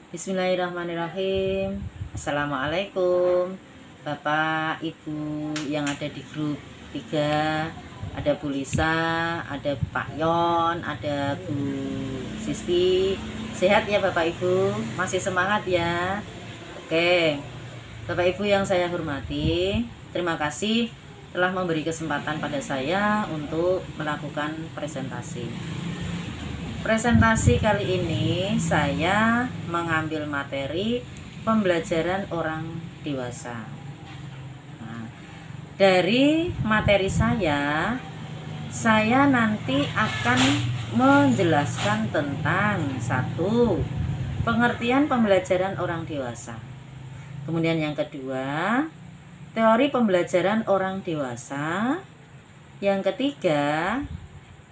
Bismillahirrahmanirrahim. Assalamualaikum Bapak Ibu yang ada di grup 3. Ada Bu Lisa, ada Pak Yon, ada Bu Sisti. Sehat ya Bapak Ibu? Masih semangat ya? Oke, Bapak Ibu yang saya hormati, terima kasih telah memberi kesempatan pada saya untuk melakukan presentasi. Presentasi kali ini saya mengambil materi pembelajaran orang dewasa. Nah, dari materi saya nanti akan menjelaskan tentang satu, pengertian pembelajaran orang dewasa. Kemudian yang kedua, teori pembelajaran orang dewasa. Yang ketiga,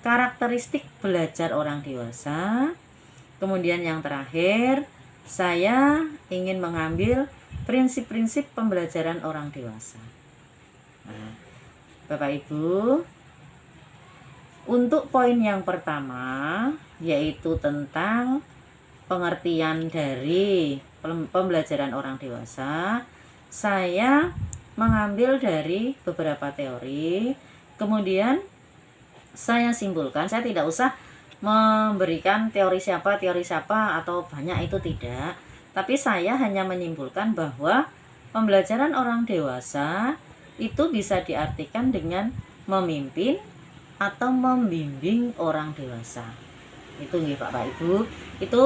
karakteristik belajar orang dewasa. Kemudian yang terakhir, saya ingin mengambil prinsip-prinsip pembelajaran orang dewasa. Nah, Bapak Ibu, untuk poin yang pertama yaitu tentang pengertian dari pembelajaran orang dewasa, saya mengambil dari beberapa teori, kemudian saya simpulkan. Saya tidak usah memberikan teori siapa atau banyak, itu tidak. Tapi saya hanya menyimpulkan bahwa pembelajaran orang dewasa itu bisa diartikan dengan memimpin atau membimbing orang dewasa. Itu nih Bapak Ibu, itu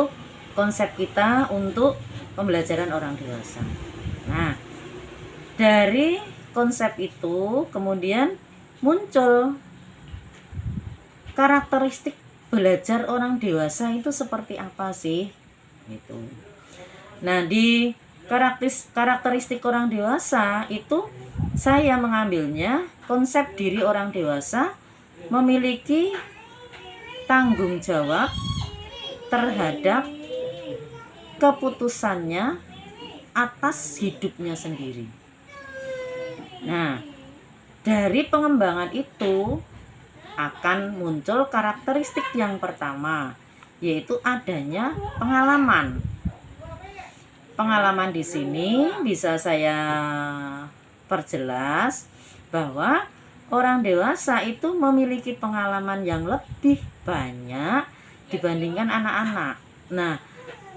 konsep kita untuk pembelajaran orang dewasa. Nah, dari konsep itu kemudian muncul karakteristik belajar orang dewasa itu seperti apa sih? Gitu. Nah, di karakteristik orang dewasa itu saya mengambilnya konsep diri orang dewasa memiliki tanggung jawab terhadap keputusannya atas hidupnya sendiri. Nah, dari pengembangan itu akan muncul karakteristik yang pertama, yaitu adanya pengalaman. Pengalaman di sini bisa saya perjelas bahwa orang dewasa itu memiliki pengalaman yang lebih banyak dibandingkan anak-anak. Nah,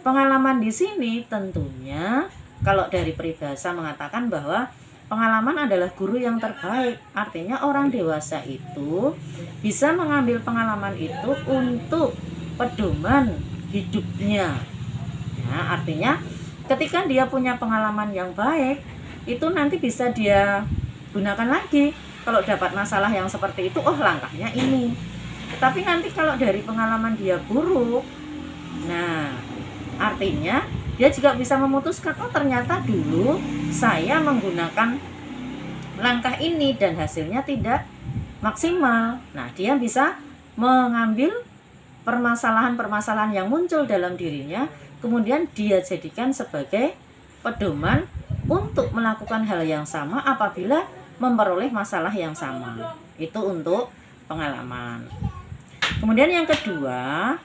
pengalaman di sini tentunya kalau dari peribahasa mengatakan bahwa pengalaman adalah guru yang terbaik. Artinya orang dewasa itu bisa mengambil pengalaman itu untuk pedoman hidupnya. Nah, artinya ketika dia punya pengalaman yang baik, itu nanti bisa dia gunakan lagi. Kalau dapat masalah yang seperti itu, oh langkahnya ini. Tapi nanti kalau dari pengalaman dia buruk, nah artinya dia juga bisa memutuskan, oh ternyata dulu saya menggunakan langkah ini dan hasilnya tidak maksimal. Nah, dia bisa mengambil permasalahan-permasalahan yang muncul dalam dirinya, kemudian dia jadikan sebagai pedoman untuk melakukan hal yang sama apabila memperoleh masalah yang sama. Itu untuk pengalaman. Kemudian yang kedua,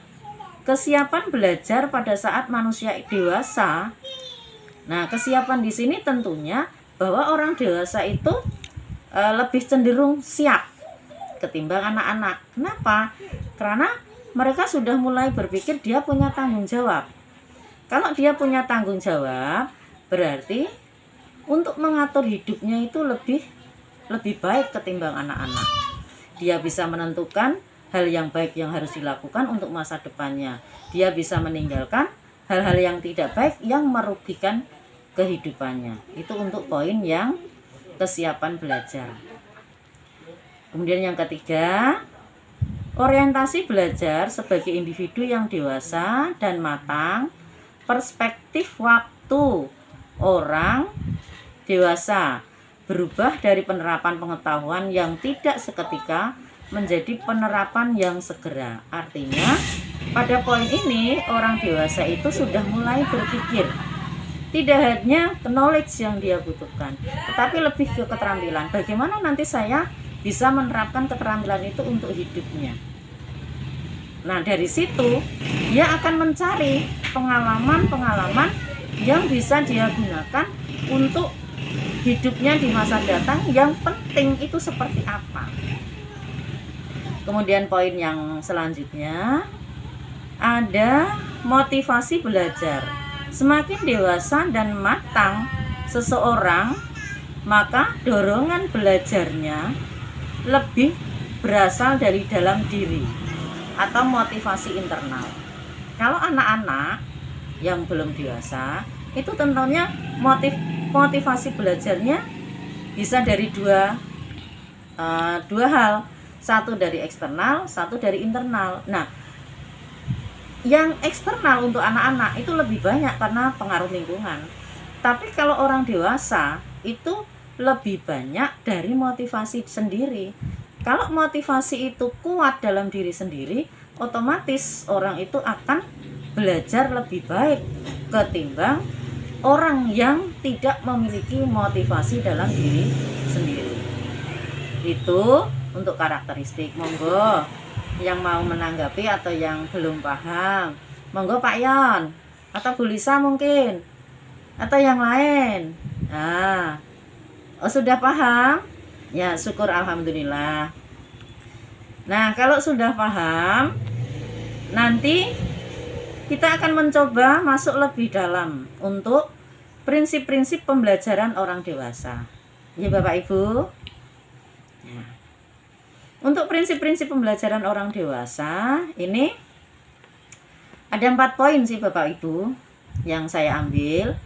kesiapan belajar pada saat manusia dewasa. Nah, kesiapan di sini tentunya bahwa orang dewasa itu lebih cenderung siap ketimbang anak-anak. Kenapa? Karena mereka sudah mulai berpikir dia punya tanggung jawab. Kalau dia punya tanggung jawab, berarti untuk mengatur hidupnya itu lebih baik ketimbang anak-anak. Dia bisa menentukan hal yang baik yang harus dilakukan untuk masa depannya. Dia bisa meninggalkan hal-hal yang tidak baik yang merugikan kehidupannya. Itu untuk poin yang kesiapan belajar. Kemudian yang ketiga, orientasi belajar sebagai individu yang dewasa dan matang. Perspektif waktu orang dewasa berubah dari penerapan pengetahuan yang tidak seketika menjadi penerapan yang segera. Artinya pada poin ini orang dewasa itu sudah mulai berpikir tidak hanya knowledge yang dia butuhkan, tetapi lebih ke keterampilan. Bagaimana nanti saya bisa menerapkan keterampilan itu untuk hidupnya. Nah, dari situ dia akan mencari pengalaman-pengalaman yang bisa dia gunakan untuk hidupnya di masa datang yang penting itu seperti apa. Kemudian poin yang selanjutnya ada motivasi belajar. Semakin dewasa dan matang seseorang, maka dorongan belajarnya lebih berasal dari dalam diri atau motivasi internal. Kalau anak-anak yang belum dewasa, itu tentunya motivasi belajarnya bisa dari dua hal, satu dari eksternal, satu dari internal. Nah, yang eksternal untuk anak-anak itu lebih banyak karena pengaruh lingkungan. Tapi kalau orang dewasa itu lebih banyak dari motivasi sendiri. Kalau motivasi itu kuat dalam diri sendiri, otomatis orang itu akan belajar lebih baik ketimbang orang yang tidak memiliki motivasi dalam diri sendiri. Itu untuk karakteristik. Monggo yang mau menanggapi atau yang belum paham, monggo Pak Yon atau Bu Lisa mungkin, atau yang lain. Nah, sudah paham? Ya, syukur alhamdulillah. Nah, kalau sudah paham, nanti kita akan mencoba masuk lebih dalam untuk prinsip-prinsip pembelajaran orang dewasa. Ya, Bapak Ibu. Ya. Untuk prinsip-prinsip pembelajaran orang dewasa, ini ada 4 poin sih Bapak Ibu yang saya ambil.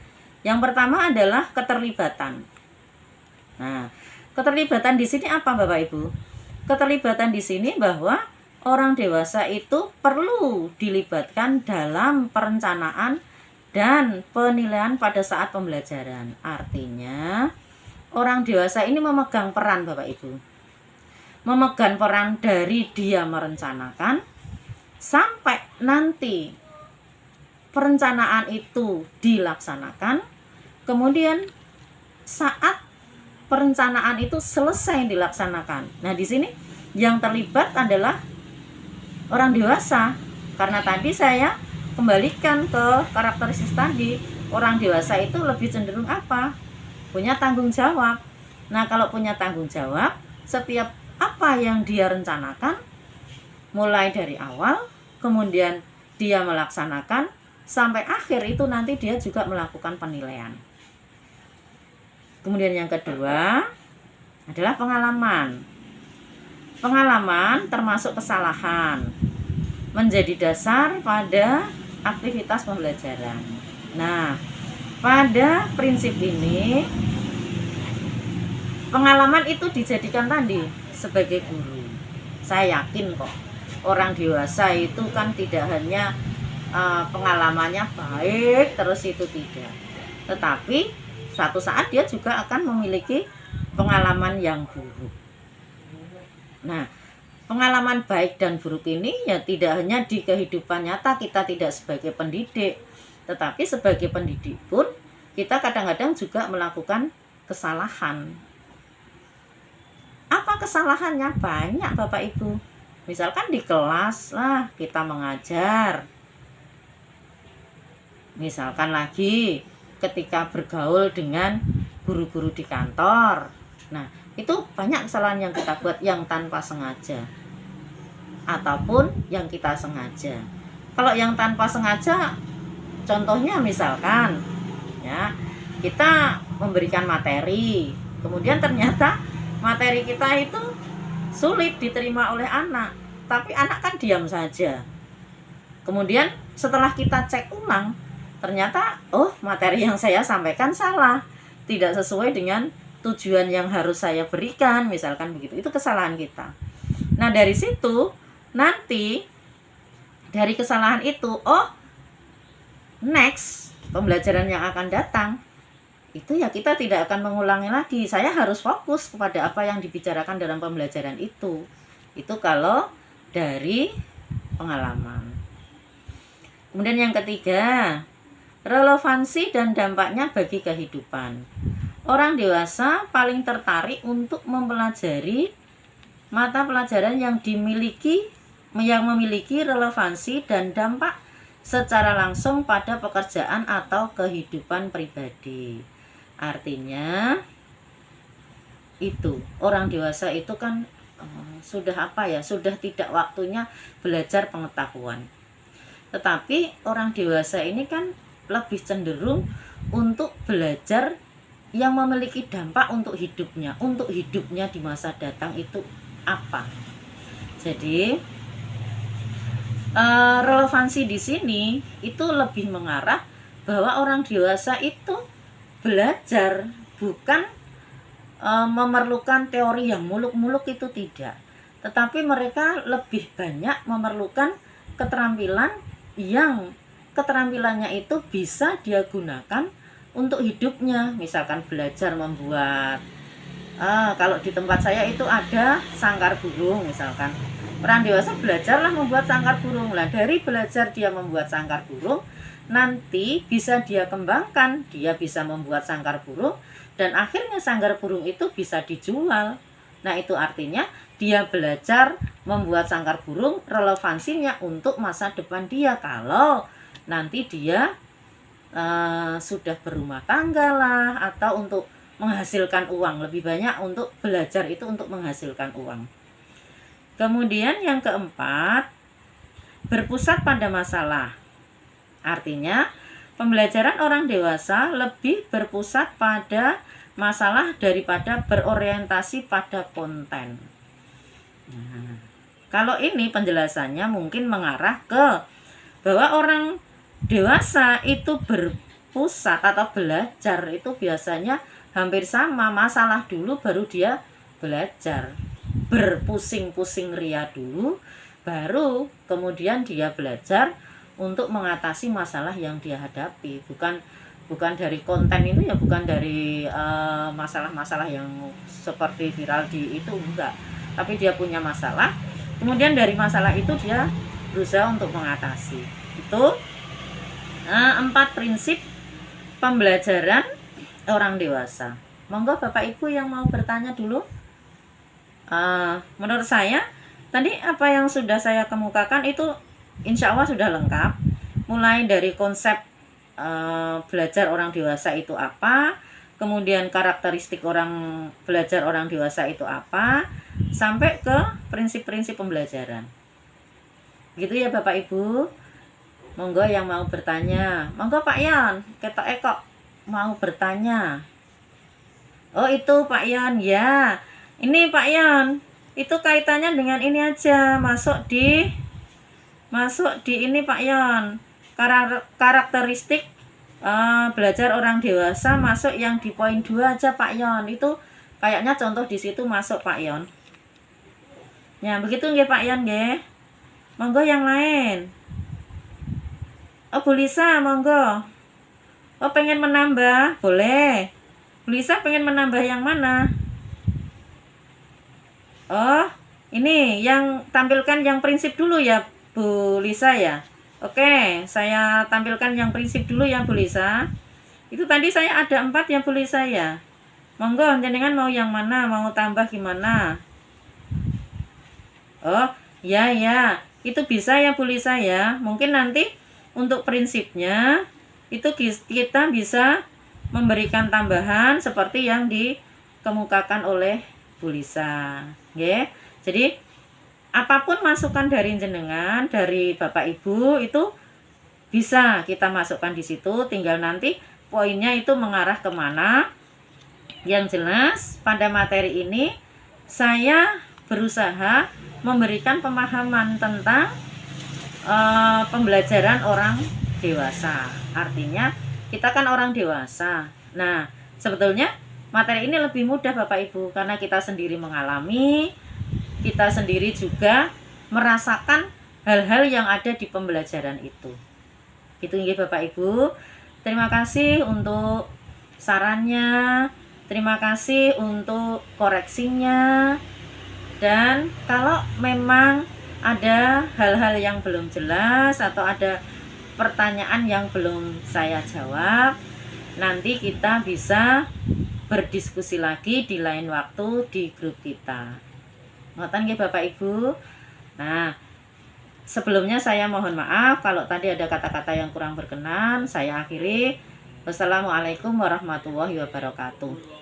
Yang pertama adalah keterlibatan. Nah, keterlibatan di sini apa Bapak Ibu? Keterlibatan di sini bahwa orang dewasa itu perlu dilibatkan dalam perencanaan dan penilaian pada saat pembelajaran. Artinya, orang dewasa ini memegang peran Bapak Ibu. Memegang peran dari dia merencanakan sampai nanti perencanaan itu dilaksanakan. Kemudian saat perencanaan itu selesai dilaksanakan. Nah, di sini yang terlibat adalah orang dewasa. Karena tadi saya kembalikan ke karakteristik tadi, orang dewasa itu lebih cenderung apa? Punya tanggung jawab. Nah, kalau punya tanggung jawab, setiap apa yang dia rencanakan mulai dari awal, kemudian dia melaksanakan sampai akhir, itu nanti dia juga melakukan penilaian. Kemudian yang kedua adalah pengalaman. Pengalaman termasuk kesalahan menjadi dasar pada aktivitas pembelajaran. Nah, pada prinsip ini pengalaman itu dijadikan tadi sebagai guru. Saya yakin kok orang dewasa itu kan tidak hanya pengalamannya baik terus itu tidak, tetapi suatu saat dia juga akan memiliki pengalaman yang buruk. Nah, pengalaman baik dan buruk ini ya tidak hanya di kehidupan nyata kita tidak sebagai pendidik, tetapi sebagai pendidik pun kita kadang-kadang juga melakukan kesalahan. Apa kesalahannya? Banyak Bapak Ibu. Misalkan di kelas lah kita mengajar. Misalkan lagi ketika bergaul dengan guru-guru di kantor. Nah, itu banyak kesalahan yang kita buat yang tanpa sengaja ataupun yang kita sengaja. Kalau yang tanpa sengaja, contohnya misalkan ya, kita memberikan materi, kemudian ternyata materi kita itu sulit diterima oleh anak, tapi anak kan diam saja. Kemudian setelah kita cek ulang, ternyata materi yang saya sampaikan salah, tidak sesuai dengan tujuan yang harus saya berikan, misalkan begitu. Itu kesalahan kita. Nah, dari situ nanti dari kesalahan itu, next pembelajaran yang akan datang itu ya kita tidak akan mengulangi lagi. Saya harus fokus kepada apa yang dibicarakan dalam pembelajaran itu. Itu kalau dari pengalaman. Kemudian yang ketiga, relevansi dan dampaknya bagi kehidupan. Orang dewasa paling tertarik untuk mempelajari mata pelajaran yang dimiliki yang memiliki relevansi dan dampak secara langsung pada pekerjaan atau kehidupan pribadi. Artinya itu orang dewasa itu kan sudah sudah tidak waktunya belajar pengetahuan. Tetapi orang dewasa ini kan lebih cenderung untuk belajar yang memiliki dampak untuk hidupnya di masa datang itu apa. Jadi relevansi di sini itu lebih mengarah bahwa orang dewasa itu belajar bukan memerlukan teori yang muluk-muluk, itu tidak, tetapi mereka lebih banyak memerlukan keterampilan yang keterampilannya itu bisa dia gunakan untuk hidupnya. Misalkan belajar membuat kalau di tempat saya itu ada sangkar burung, misalkan orang dewasa belajarlah membuat sangkar burung. Lah dari belajar dia membuat sangkar burung, nanti bisa dia kembangkan, dia bisa membuat sangkar burung dan akhirnya sangkar burung itu bisa dijual. Nah itu artinya dia belajar membuat sangkar burung, relevansinya untuk masa depan dia kalau nanti dia sudah berumah tangga lah, atau untuk menghasilkan uang. Lebih banyak untuk belajar itu untuk menghasilkan uang. Kemudian yang keempat, berpusat pada masalah. Artinya pembelajaran orang dewasa lebih berpusat pada masalah daripada berorientasi pada konten. Nah, kalau ini penjelasannya mungkin mengarah ke bahwa orang dewasa itu berpusat atau belajar itu biasanya hampir sama, masalah dulu baru dia belajar. Berpusing-pusing ria dulu, baru kemudian dia belajar untuk mengatasi masalah yang dia hadapi. Bukan dari konten itu ya, bukan dari masalah-masalah yang seperti viral di itu, enggak. Tapi dia punya masalah, kemudian dari masalah itu dia berusaha untuk mengatasi. Itu 4 prinsip pembelajaran orang dewasa. Monggo Bapak Ibu yang mau bertanya dulu. Menurut saya tadi apa yang sudah saya kemukakan itu insya Allah sudah lengkap. Mulai dari konsep belajar orang dewasa itu apa, kemudian karakteristik belajar orang dewasa itu apa, sampai ke prinsip-prinsip pembelajaran. Gitu ya Bapak Ibu. Monggo yang mau bertanya. Monggo Pak Yon, ketok kok mau bertanya. Oh itu Pak Yon ya. Ini Pak Yon, itu kaitannya dengan ini aja, masuk di ini Pak Yon. Karakteristik belajar orang dewasa masuk yang di poin 2 aja Pak Yon. Itu kayaknya contoh di situ masuk Pak Yon. Ya, begitu nggih Pak Yon nggih. Monggo yang lain. Oh, Bu Lisa, monggo. Oh, pengen menambah? Boleh. Bu Lisa pengen menambah yang mana? Oh, ini yang tampilkan yang prinsip dulu ya Bu Lisa ya. Oke, saya tampilkan yang prinsip dulu ya Bu Lisa. Itu tadi saya ada 4 ya Bu Lisa ya. Monggo, jenengan mau yang mana? Mau tambah gimana? Oh, ya. Itu bisa ya Bu Lisa ya. Mungkin nanti untuk prinsipnya itu kita bisa memberikan tambahan seperti yang dikemukakan oleh Bu Lisa. Nggih. Jadi apapun masukan dari jenengan, dari Bapak Ibu itu bisa kita masukkan di situ, tinggal nanti poinnya itu mengarah kemana. Yang jelas pada materi ini saya berusaha memberikan pemahaman tentang pembelajaran orang dewasa. Artinya kita kan orang dewasa. Nah, sebetulnya materi ini lebih mudah Bapak Ibu karena kita sendiri mengalami, kita sendiri juga merasakan hal-hal yang ada di pembelajaran itu. Gitu nggih Bapak Ibu. Terima kasih untuk sarannya, terima kasih untuk koreksinya. Dan kalau memang ada hal-hal yang belum jelas atau ada pertanyaan yang belum saya jawab, nanti kita bisa berdiskusi lagi di lain waktu di grup kita. Ngoten nggih Bapak Ibu. Nah, Sebelumnya saya mohon maaf kalau tadi ada kata-kata yang kurang berkenan. Saya akhiri. Wassalamualaikum warahmatullahi wabarakatuh.